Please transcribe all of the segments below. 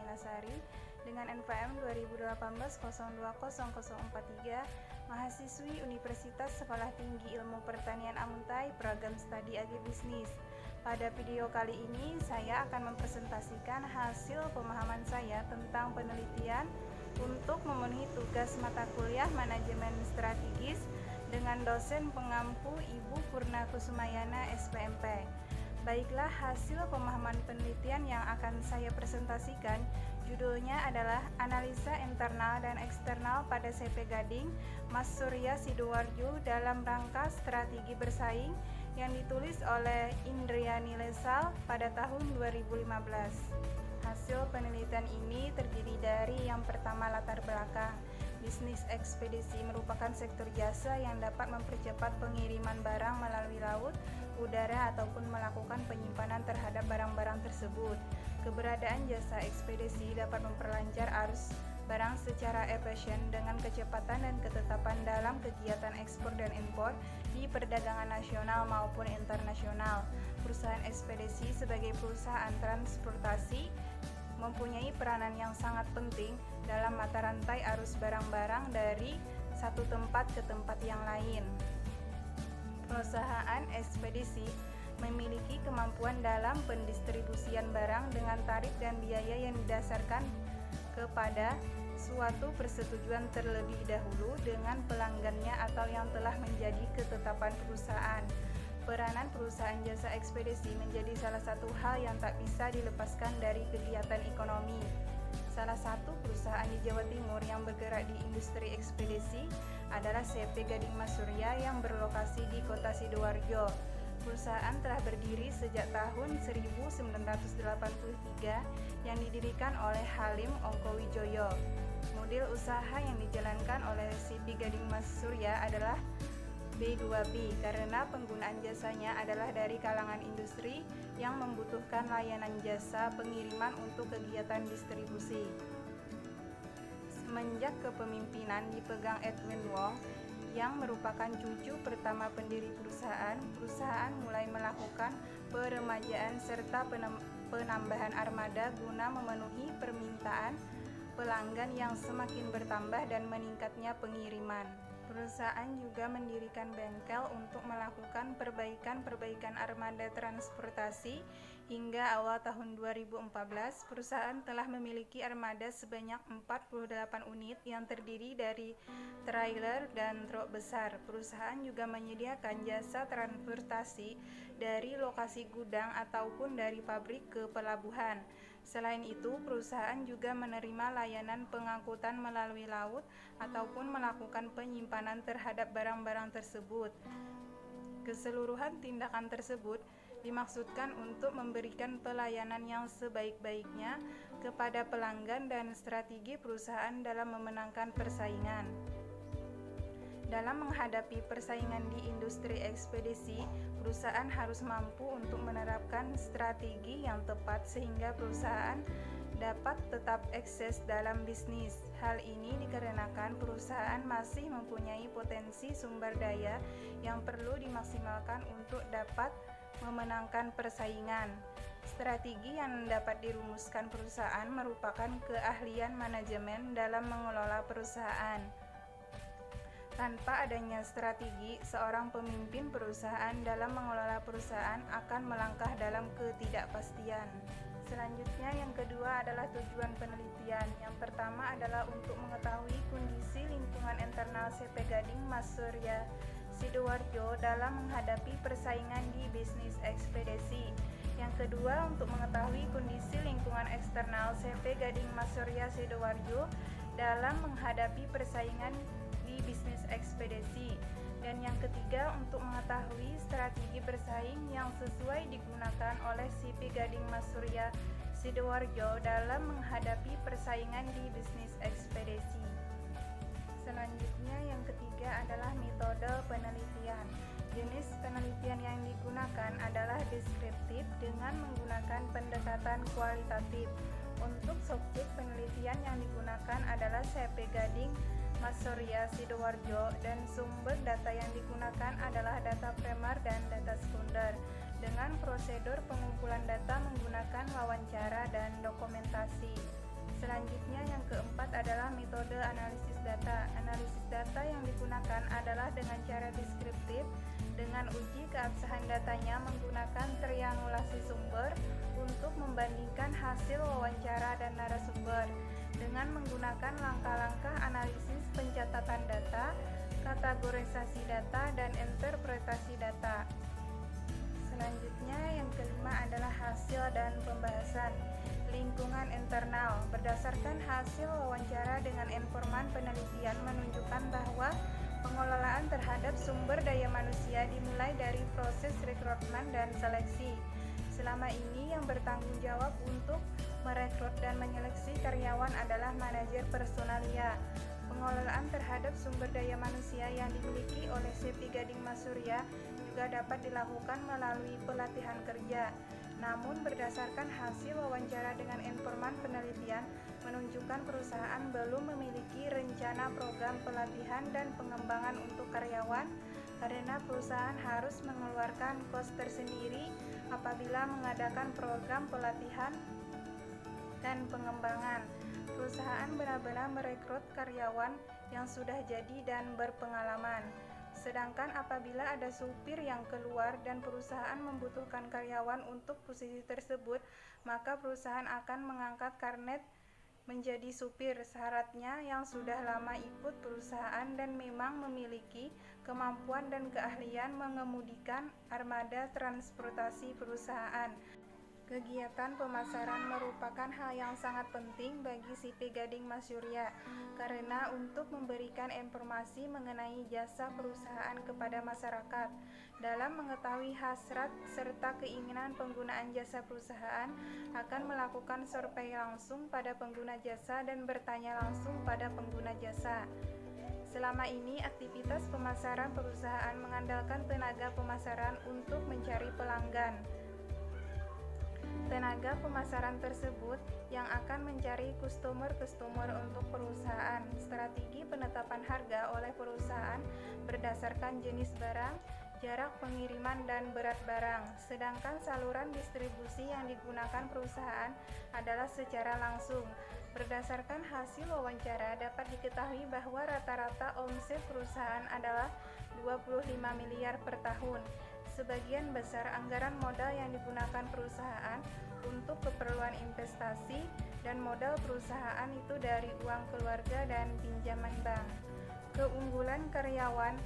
Singasari dengan NPM 2018-020043, mahasiswi Universitas Sekolah Tinggi Ilmu Pertanian Amuntai, program studi agribisnis. Pada video kali ini saya akan mempresentasikan hasil pemahaman saya tentang penelitian untuk memenuhi tugas mata kuliah manajemen strategis dengan dosen pengampu Ibu Purna Kusumayana SPMP. Baiklah, hasil pemahaman penelitian yang akan saya presentasikan judulnya adalah Analisa Internal dan Eksternal pada CP Gading Mas Surya Sidoarjo dalam rangka strategi bersaing yang ditulis oleh Indriani Lesal pada tahun 2015. Hasil penelitian ini terdiri dari yang pertama latar belakang. Bisnis ekspedisi merupakan sektor jasa yang dapat mempercepat pengiriman barang melalui laut, udara, ataupun melakukan penyimpanan terhadap barang-barang tersebut. Keberadaan jasa ekspedisi dapat memperlancar arus barang secara efisien dengan kecepatan dan ketetapan dalam kegiatan ekspor dan impor di perdagangan nasional maupun internasional. Perusahaan ekspedisi sebagai perusahaan transportasi mempunyai peranan yang sangat penting dalam mata rantai arus barang-barang dari satu tempat ke tempat yang lain. Perusahaan ekspedisi memiliki kemampuan dalam pendistribusian barang dengan tarif dan biaya yang didasarkan kepada suatu persetujuan terlebih dahulu dengan pelanggannya atau yang telah menjadi ketetapan perusahaan. Peranan perusahaan jasa ekspedisi menjadi salah satu hal yang tak bisa dilepaskan dari kegiatan ekonomi. Salah satu perusahaan di Jawa Timur yang bergerak di industri ekspedisi adalah CP Gading Mas Surya yang berlokasi di Kota Sidoarjo. Perusahaan telah berdiri sejak tahun 1983 yang didirikan oleh Halim Ongkowijoyo. Model usaha yang dijalankan oleh CP Gading Mas Surya adalah B2B karena penggunaan jasanya adalah dari kalangan industri yang membutuhkan layanan jasa pengiriman untuk kegiatan distribusi. Semenjak kepemimpinan dipegang Edwin Wong yang merupakan cucu pertama pendiri perusahaan mulai melakukan peremajaan serta penambahan armada guna memenuhi permintaan pelanggan yang semakin bertambah dan meningkatnya pengiriman. Perusahaan juga mendirikan bengkel untuk melakukan perbaikan armada transportasi. Hingga awal tahun 2014, perusahaan telah memiliki armada sebanyak 48 unit yang terdiri dari trailer dan truk besar. Perusahaan juga menyediakan jasa transportasi dari lokasi gudang ataupun dari pabrik ke pelabuhan. Selain itu, perusahaan juga menerima layanan pengangkutan melalui laut ataupun melakukan penyimpanan terhadap barang-barang tersebut. Keseluruhan tindakan tersebut dimaksudkan untuk memberikan pelayanan yang sebaik-baiknya kepada pelanggan dan strategi perusahaan dalam memenangkan persaingan. Dalam menghadapi persaingan di industri ekspedisi, perusahaan harus mampu untuk menerapkan strategi yang tepat sehingga perusahaan dapat tetap eksis dalam bisnis. Hal ini dikarenakan perusahaan masih mempunyai potensi sumber daya yang perlu dimaksimalkan untuk dapat memenangkan persaingan. Strategi yang dapat dirumuskan perusahaan merupakan keahlian manajemen dalam mengelola perusahaan. Tanpa adanya strategi, seorang pemimpin perusahaan dalam mengelola perusahaan akan melangkah dalam ketidakpastian. Selanjutnya, yang kedua adalah tujuan penelitian. Yang pertama adalah untuk mengetahui kondisi lingkungan internal CP Gading Mas Surya Sidoarjo dalam menghadapi persaingan di bisnis ekspedisi. Yang kedua, untuk mengetahui kondisi lingkungan eksternal CP Gading Mas Surya Sidoarjo dalam menghadapi persaingan di bisnis ekspedisi. Dan yang ketiga, untuk mengetahui strategi bersaing yang sesuai digunakan oleh CP Gading Mas Surya Sidoarjo dalam menghadapi persaingan di bisnis ekspedisi. Selanjutnya, yang ketiga adalah metode penelitian. Jenis penelitian yang digunakan adalah deskriptif dengan menggunakan pendekatan kualitatif. Untuk subjek penelitian yang digunakan adalah CP Gading Mas Surya Sidoarjo dan sumber data yang digunakan adalah data primer dan data sekunder. Dengan prosedur pengumpulan data menggunakan wawancara dan dokumentasi. Selanjutnya yang keempat adalah metode analisis data. Analisis data yang digunakan adalah dengan cara deskriptif, dengan uji keabsahan datanya menggunakan triangulasi sumber untuk membandingkan hasil wawancara dan narasumber, dengan menggunakan langkah-langkah analisis pencatatan data, kategorisasi data, dan interpretasi data. Selanjutnya yang kelima adalah hasil dan pembahasan. Lingkungan internal. Berdasarkan hasil wawancara dengan informan, penelitian menunjukkan bahwa pengelolaan terhadap sumber daya manusia dimulai dari proses rekrutmen dan seleksi. Selama ini yang bertanggung jawab untuk merekrut dan menyeleksi karyawan adalah manajer personalia. Pengelolaan terhadap sumber daya manusia yang dimiliki oleh CP Gading Mas Surya juga dapat dilakukan melalui pelatihan kerja. Namun berdasarkan hasil wawancara dengan informan, penelitian menunjukkan perusahaan belum memiliki rencana program pelatihan dan pengembangan untuk karyawan karena perusahaan harus mengeluarkan kos tersendiri apabila mengadakan program pelatihan dan pengembangan. Perusahaan benar-benar merekrut karyawan yang sudah jadi dan berpengalaman. Sedangkan apabila ada supir yang keluar dan perusahaan membutuhkan karyawan untuk posisi tersebut, maka perusahaan akan mengangkat karnet menjadi supir. Syaratnya yang sudah lama ikut perusahaan dan memang memiliki kemampuan dan keahlian mengemudikan armada transportasi perusahaan. Kegiatan pemasaran merupakan hal yang sangat penting bagi CP Gading Mas Surya karena untuk memberikan informasi mengenai jasa perusahaan kepada masyarakat. Dalam mengetahui hasrat serta keinginan penggunaan jasa perusahaan, akan melakukan survei langsung pada pengguna jasa dan bertanya langsung pada pengguna jasa. Selama ini aktivitas pemasaran perusahaan mengandalkan tenaga pemasaran untuk mencari pelanggan. Tenaga pemasaran tersebut yang akan mencari customer untuk perusahaan. Strategi penetapan harga oleh perusahaan berdasarkan jenis barang, jarak pengiriman, dan berat barang. Sedangkan saluran distribusi yang digunakan perusahaan adalah secara langsung. Berdasarkan hasil wawancara dapat diketahui bahwa rata-rata omset perusahaan adalah 25 miliar per tahun. Sebagian besar anggaran modal yang digunakan perusahaan untuk keperluan investasi dan modal perusahaan itu dari uang keluarga dan pinjaman bank. Keunggulan karyawan.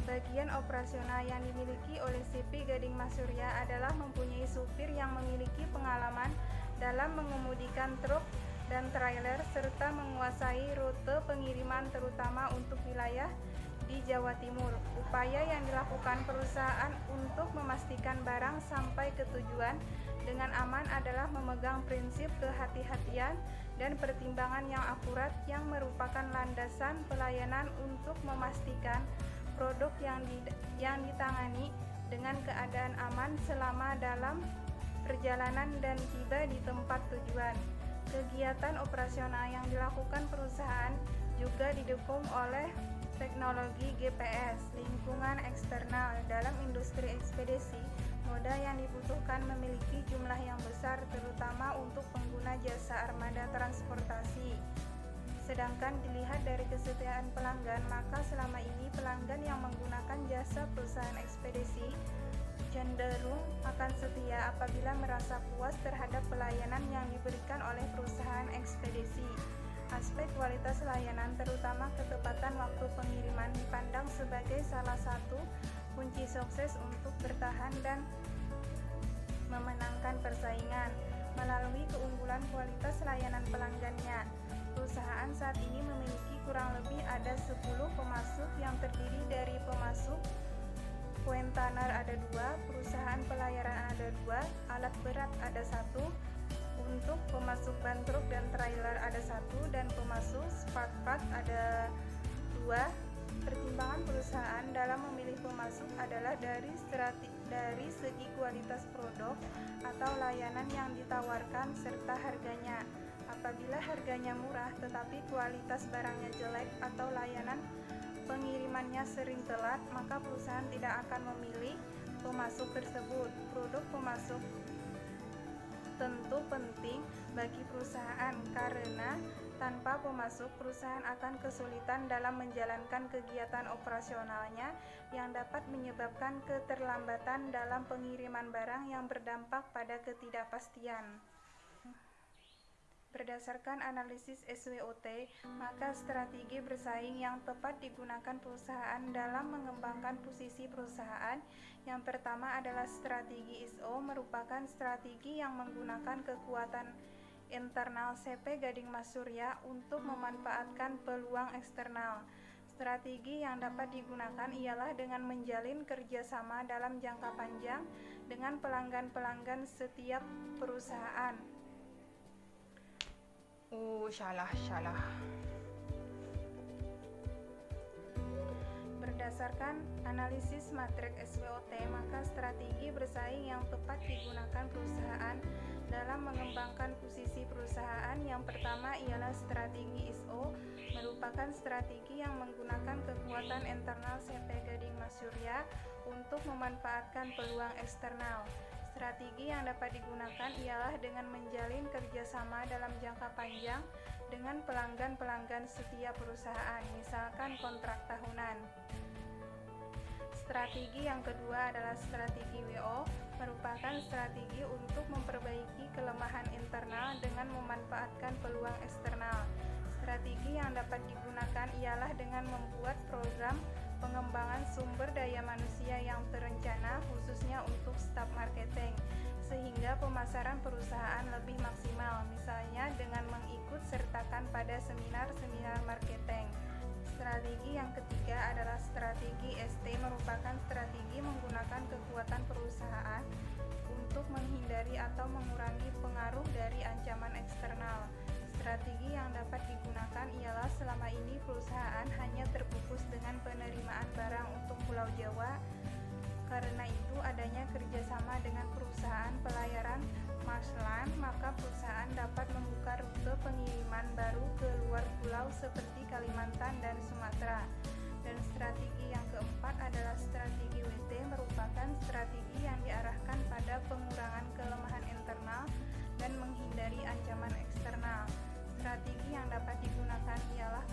Bagian operasional yang dimiliki oleh CP Gading Mas Surya adalah mempunyai supir yang memiliki pengalaman dalam mengemudikan truk dan trailer serta menguasai rute pengiriman terutama untuk wilayah di Jawa Timur. Upaya yang dilakukan perusahaan untuk memastikan barang sampai ke tujuan dengan aman adalah memegang prinsip kehati-hatian dan pertimbangan yang akurat yang merupakan landasan pelayanan untuk memastikan produk yang ditangani dengan keadaan aman selama dalam perjalanan dan tiba di tempat tujuan. Kegiatan operasional yang dilakukan perusahaan juga didukung oleh teknologi GPS. Lingkungan eksternal. Dalam industri ekspedisi, modal yang dibutuhkan memiliki jumlah yang besar terutama untuk pengguna jasa armada transportasi. Sedangkan dilihat dari kesetiaan pelanggan, maka selama ini pelanggan yang menggunakan jasa perusahaan ekspedisi cenderung akan setia apabila merasa puas terhadap pelayanan yang diberikan oleh perusahaan ekspedisi. Aspek kualitas layanan terutama ketepatan waktu pengiriman dipandang sebagai salah satu kunci sukses untuk bertahan dan memenangkan persaingan. Melalui keunggulan kualitas layanan pelanggannya, perusahaan saat ini memiliki kurang lebih ada 10 pemasok yang terdiri dari pemasok Quentanner ada 2, perusahaan pelayaran ada 2, alat berat ada 1, untuk pemasok ban truk dan trailer ada 1, dan pemasok spare part ada 2. Pertimbangan perusahaan dalam memilih pemasok adalah dari segi kualitas produk atau layanan yang ditawarkan serta harganya. Apabila harganya murah tetapi kualitas barangnya jelek atau layanan pengirimannya sering telat, maka perusahaan tidak akan memilih pemasok tersebut. Produk pemasok tentu penting bagi perusahaan karena tanpa pemasok perusahaan akan kesulitan dalam menjalankan kegiatan operasionalnya yang dapat menyebabkan keterlambatan dalam pengiriman barang yang berdampak pada ketidakpastian. Berdasarkan analisis SWOT, maka strategi bersaing yang tepat digunakan perusahaan dalam mengembangkan posisi perusahaan. Yang pertama adalah strategi ISO, merupakan strategi yang menggunakan kekuatan internal CP Gading Mas Surya untuk memanfaatkan peluang eksternal. Strategi yang dapat digunakan ialah dengan menjalin kerjasama dalam jangka panjang dengan pelanggan-pelanggan setiap perusahaan. Salah. Berdasarkan analisis matriks SWOT, maka strategi bersaing yang tepat digunakan perusahaan dalam mengembangkan posisi perusahaan. Yang pertama ialah strategi ISO, merupakan strategi yang menggunakan kekuatan internal CP Gading Mas Surya untuk memanfaatkan peluang eksternal. Strategi yang dapat digunakan ialah dengan menjalin kerjasama dalam jangka panjang dengan pelanggan-pelanggan setiap perusahaan, misalkan kontrak tahunan. Strategi yang kedua adalah strategi WO, merupakan strategi untuk memperbaiki kelemahan internal dengan memanfaatkan peluang eksternal. Strategi yang dapat digunakan ialah dengan membuat program pengembangan sumber daya manusia yang terencana khususnya untuk staf marketing, sehingga pemasaran perusahaan lebih maksimal, misalnya dengan mengikut sertakan pada seminar-seminar marketing. Strategi yang ketiga adalah strategi ST, merupakan strategi menggunakan kekuatan perusahaan untuk menghindari atau mengurangi pengaruh dari ancaman eksternal. Strategi yang dapat digunakan ialah selama ini perusahaan hanya terfokus dengan penerimaan barang untuk Pulau Jawa. Karena itu adanya kerjasama dengan perusahaan pelayaran Marsland, maka perusahaan dapat membuka rute pengiriman baru ke luar pulau seperti Kalimantan dan Sumatera. Dan strategi yang keempat adalah strategi WT, merupakan strategi yang diarahkan pada pengurangan kelemahan internal dan menghindari ancaman eksternal. Strategi yang dapat digunakan ialah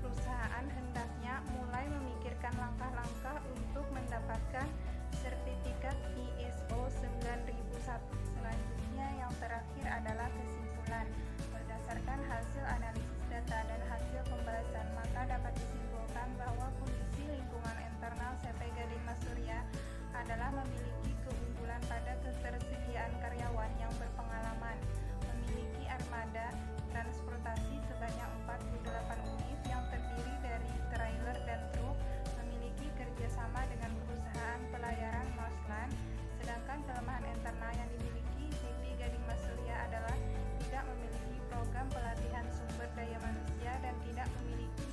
perusahaan hendaknya mulai memikirkan langkah-langkah untuk mendapatkan sertifikat ISO 9001. Selanjutnya yang terakhir adalah kesimpulan. Berdasarkan hasil analisis data dan hasil pembahasan, maka dapat disimpulkan bahwa kondisi lingkungan internal CP Gading Mas Surya adalah memiliki keunggulan pada ketersediaan karyawan yang berpengalaman, memiliki armada transportasi sebanyak 48 unit yang terdiri dari trailer dan truk, memiliki kerjasama dengan perusahaan pelayaran Marsland. Sedangkan kelemahan internal yang dimiliki CP Gading Mas Surya adalah tidak memiliki program pelatihan sumber daya manusia dan tidak memiliki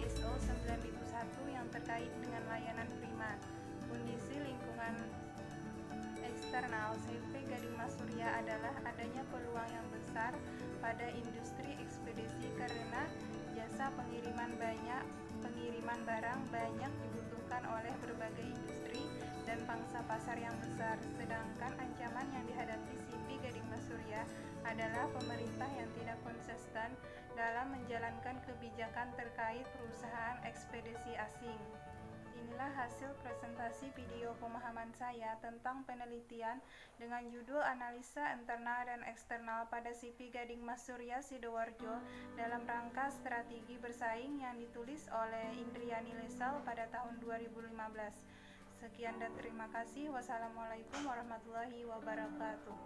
ISO 9001 yang terkait dengan layanan prima. Kondisi lingkungan eksternal CP Gading Mas Surya adalah adanya peluang yang besar pada industri ekspedisi karena jasa pengiriman barang banyak dibutuhkan oleh berbagai industri dan pangsa pasar yang besar. Sedangkan ancaman yang dihadapi CP Gading Mas Surya adalah pemerintah yang tidak konsisten dalam menjalankan kebijakan terkait perusahaan ekspedisi asing. Inilah hasil presentasi video pemahaman saya tentang penelitian dengan judul Analisa Internal dan Eksternal pada CP Gading Mas Surya Sidoarjo dalam rangka strategi bersaing yang ditulis oleh Indriani Lesal pada tahun 2015. Sekian dan terima kasih. Wassalamualaikum warahmatullahi wabarakatuh.